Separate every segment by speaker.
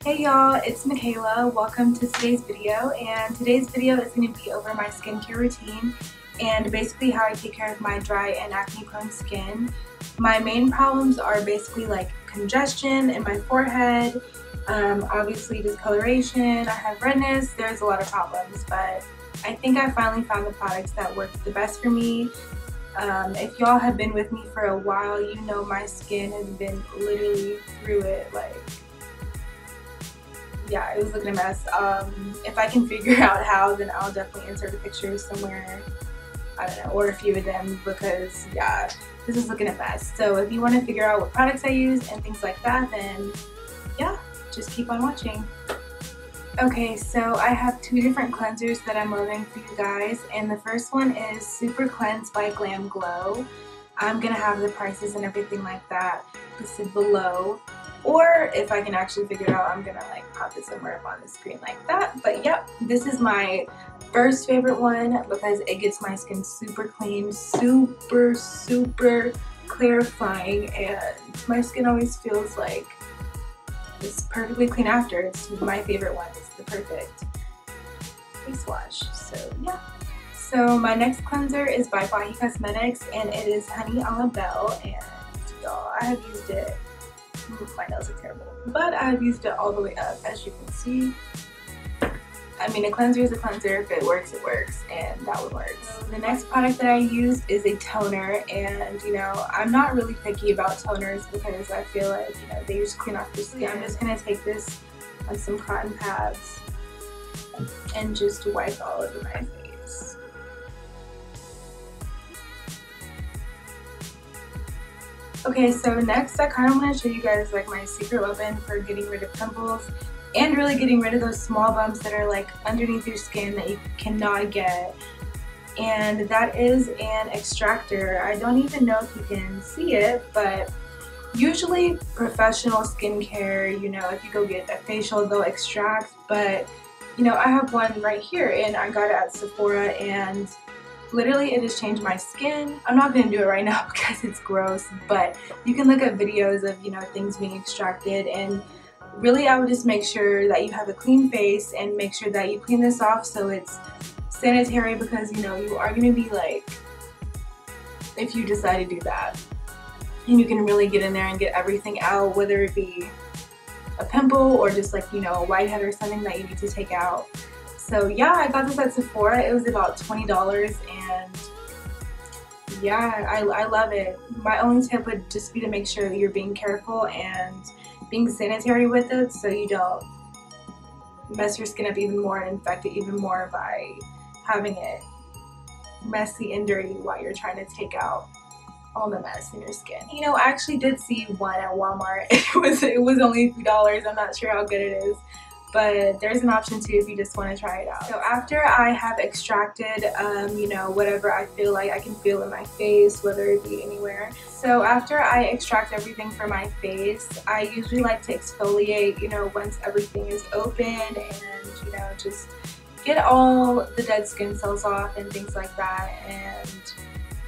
Speaker 1: Hey y'all, it's Mikala. Welcome to today's video, and today's video is going to be over my skincare routine and basically how I take care of my dry and acne prone skin. My main problems are basically like congestion in my forehead, obviously discoloration, I have redness, there's a lot of problems, but I think I finally found the products that work the best for me. If y'all have been with me for a while, you know my skin has been literally through it, like, yeah, it was looking a mess. If I can figure out how, then I'll definitely insert a picture somewhere, I don't know, or a few of them, because yeah, this is looking a mess. So if you want to figure out what products I use and things like that, then yeah, just keep on watching. Okay, so I have two different cleansers that I'm loving for you guys, and the first one is Supercleanse by Glamglow. I'm gonna have the prices and everything like that listed below, or if I can actually figure it out, I'm gonna like pop it somewhere up on the screen like that. But yep, this is my first favorite one because it gets my skin super clean, super clarifying, and my skin always feels like it's perfectly clean after. It's my favorite one. It's the perfect face wash. So yeah. So my next cleanser is by Bahi Cosmetics, and it is Honey a la Belle, and y'all, I have used it. Ooh, my nails are terrible, but I have used it all the way up, as you can see. I mean, a cleanser is a cleanser. If it works, it works, and that one works. So the next product that I use is a toner, and you know, I'm not really picky about toners because I feel like, you know, they just clean off your skin. I'm just gonna take this on some cotton pads and just wipe all over my face. Okay, so next I kind of want to show you guys like my secret weapon for getting rid of pimples and really getting rid of those small bumps that are like underneath your skin that you cannot get. And that is an extractor. I don't even know if you can see it, but usually professional skincare, you know, if you go get a facial, they'll extract, but you know, I have one right here and I got it at Sephora, and literally it has changed my skin. I'm not going to do it right now because it's gross, but you can look at videos of, you know, things being extracted, and really I would just make sure that you have a clean face and make sure that you clean this off so it's sanitary, because you know, you are going to be like, if you decide to do that, and you can really get in there and get everything out, whether it be a pimple or just like, you know, a whitehead or something that you need to take out. So yeah, I got this at Sephora. It was about $20, and yeah, I love it. My only tip would just be to make sure that you're being careful and being sanitary with it so you don't mess your skin up even more and infect it even more by having it messy and dirty while you're trying to take out all the mess in your skin. You know, I actually did see one at Walmart. It was only $2. I'm not sure how good it is, but there's an option too if you just want to try it out. So after I have extracted, you know, whatever I feel like I can feel in my face, whether it be anywhere. So after I extract everything from my face, I usually like to exfoliate, you know, once everything is open, and you know, just get all the dead skin cells off and things like that, and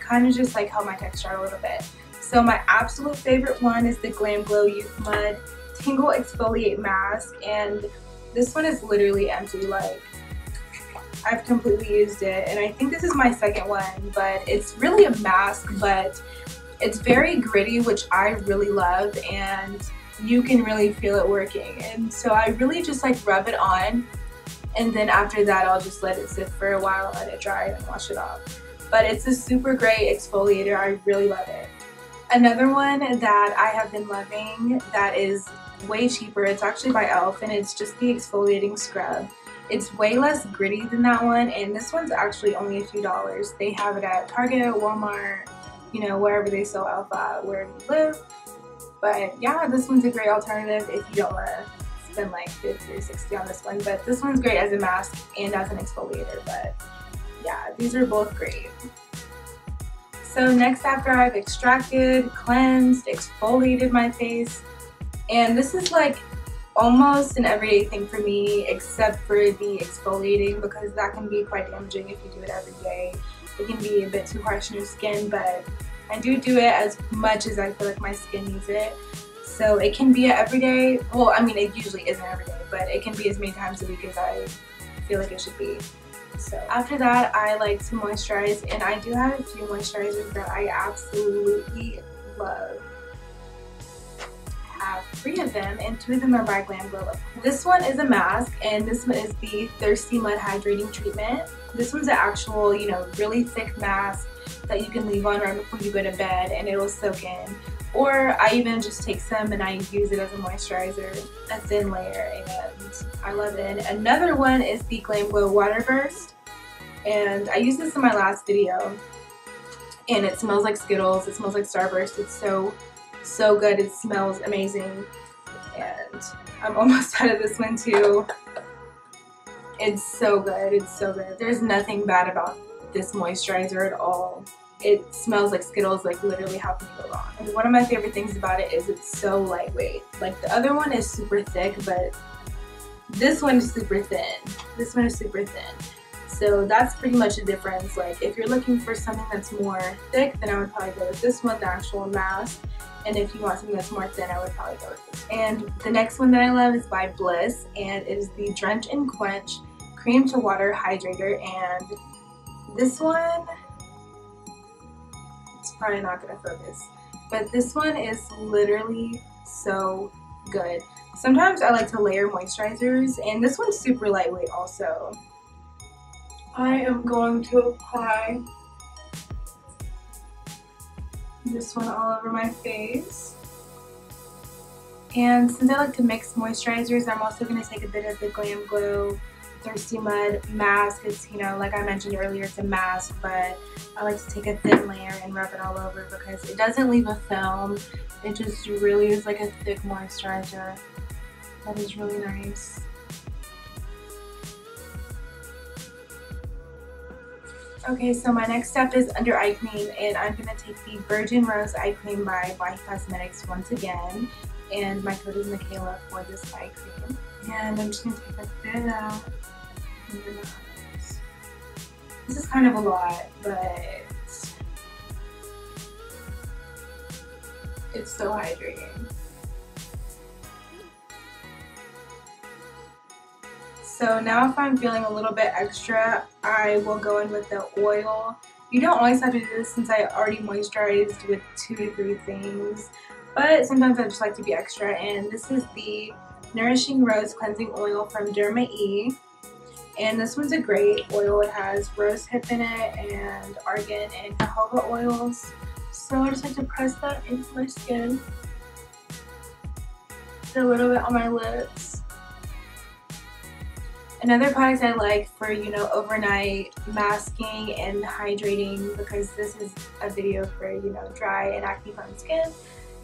Speaker 1: kind of just like help my texture out a little bit. So my absolute favorite one is the Glamglow Youth Mud Tingle Exfoliate Mask, and this one is literally empty. Like, I've completely used it, and I think this is my second one, but it's really a mask, but it's very gritty, which I really love, and you can really feel it working. And so I really just like rub it on, and then after that I'll just let it sit for a while, let it dry, and wash it off. But it's a super great exfoliator. I really love it. Another one that I have been loving that is way cheaper, it's actually by e.l.f., and it's just the exfoliating scrub. It's way less gritty than that one, and this one's actually only a few dollars. They have it at Target, Walmart, you know, wherever they sell e.l.f. at, wherever you live. But yeah, this one's a great alternative if you don't want to spend like $50 or $60 on this one. But this one's great as a mask and as an exfoliator, but yeah, these are both great. So next, after I've extracted, cleansed, exfoliated my face, and this is like almost an everyday thing for me except for the exfoliating, because that can be quite damaging if you do it every day. It can be a bit too harsh on your skin, but I do it as much as I feel like my skin needs it. So it can be every day. Well, I mean, it usually isn't every day, but it can be as many times a week as I feel like it should be. So after that, I like to moisturize, and I do have a few moisturizers that I absolutely love. I have 3 of them, and 2 of them are by Glamglow. This one is a mask, and this one is the Thirsty Mud Hydrating Treatment. This one's an actual, you know, really thick mask that you can leave on right before you go to bed, and it'll soak in. Or I even just take some and I use it as a moisturizer, a thin layer, and I love it. And another one is the Glamglow Water Burst, and I used this in my last video, and it smells like Skittles, it smells like Starburst. It's so good, it smells amazing. And I'm almost out of this one too. It's so good, it's so good. There's nothing bad about this moisturizer at all. It smells like Skittles, like literally how can you go wrong? And one of my favorite things about it is it's so lightweight. Like the other one is super thick, but this one is super thin. This one is super thin. So that's pretty much the difference. Like if you're looking for something that's more thick, then I would probably go with this one, the actual mask. And if you want something that's more thin, I would probably go with this. And the next one that I love is by Bliss, and it is the Drench and Quench Cream to Water Hydrator. And this one, it's probably not gonna focus, but this one is literally so good. Sometimes I like to layer moisturizers, and this one's super lightweight also. I am going to apply this one all over my face. And since I like to mix moisturizers, I'm also going to take a bit of the Glamglow Thirsty Mud mask. It's, you know, like I mentioned earlier, it's a mask, but I like to take a thin layer and rub it all over because it doesn't leave a film. It just really is like a thick moisturizer that is really nice. Okay, so my next step is under eye cream, and I'm going to take the Virgin Rose Eye Cream by Bahi Cosmetics once again, and my code is Mikala for this eye cream. And I'm just going to take a bit out under my eyes. This is kind of a lot, but it's so hydrating. So now if I'm feeling a little bit extra, I will go in with the oil. You don't always have to do this since I already moisturized with 2 to 3 things, but sometimes I just like to be extra, and this is the Nourishing Rose Cleansing Oil from Derma-e, and this one's a great oil. It has rose hip in it and argan and jojoba oils, so I just like to press that into my skin, a little bit on my lips. Another product I like for, you know, overnight masking and hydrating, because this is a video for, you know, dry and acne prone skin,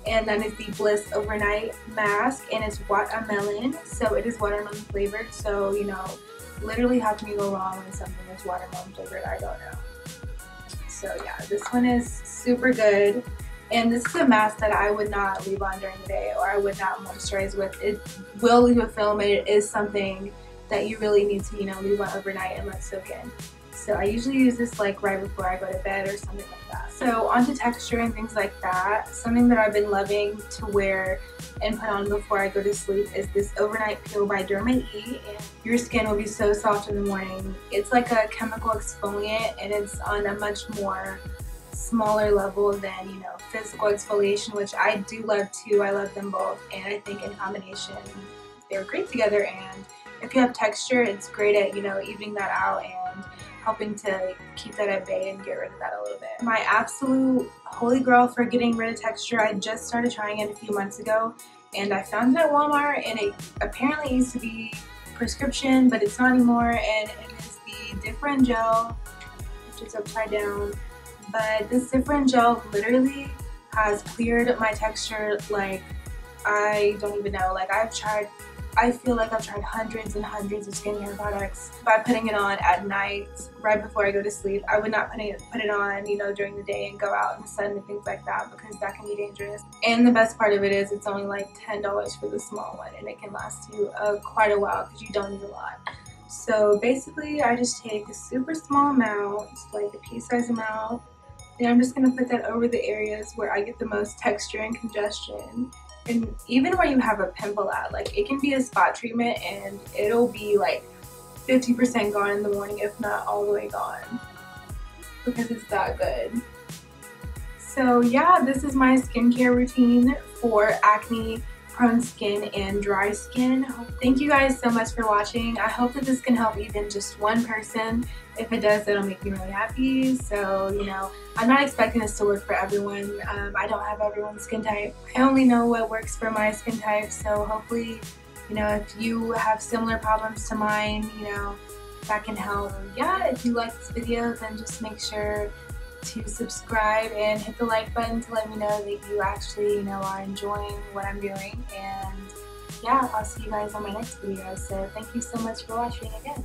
Speaker 1: and that is the Bliss Overnight Mask, and it's What-a-melon, so it is watermelon flavored. So, you know, literally how can you go wrong when something is watermelon flavored? I don't know. So yeah, this one is super good, and this is a mask that I would not leave on during the day, or I would not moisturize with. It will leave a film, and it is something that you really need to, you know, leave on overnight and let soak in. So I usually use this like right before I go to bed or something like that. So onto texture and things like that. Something that I've been loving to wear and put on before I go to sleep is this Overnight Peel by Derma-e, and your skin will be so soft in the morning. It's like a chemical exfoliant, and it's on a much more smaller level than, you know, physical exfoliation, which I do love too. I love them both, and I think in combination they're great together. And if you have texture, it's great at, you know, evening that out and helping to keep that at bay and get rid of that a little bit. My absolute holy grail for getting rid of texture, I just started trying it a few months ago, and I found it at Walmart, and it apparently used to be prescription, but it's not anymore, and it is the Differin Gel, which is upside down. But this Differin Gel literally has cleared my texture like I don't even know. Like I feel like I've tried hundreds and hundreds of skincare products by putting it on at night right before I go to sleep. I would not put it on, you know, during the day and go out in the sun and things like that, because that can be dangerous. And the best part of it is it's only like $10 for the small one, and it can last you quite a while because you don't need a lot. So basically I just take a super small amount, like a pea-sized amount, and I'm just going to put that over the areas where I get the most texture and congestion. And even where you have a pimple at, like it can be a spot treatment and it'll be like 50% gone in the morning, if not all the way gone, because it's that good. So yeah, this is my skincare routine for acne prone skin and dry skin. Thank you guys so much for watching. I hope that this can help even just one person. If it does, it'll make me really happy. So, you know, I'm not expecting this to work for everyone. I don't have everyone's skin type. I only know what works for my skin type. So hopefully, you know, if you have similar problems to mine, you know, that can help. Yeah, if you like this video, then just make sure to subscribe and hit the like button to let me know that you actually, you know, are enjoying what I'm doing. And yeah, I'll see you guys on my next video. So thank you so much for watching again.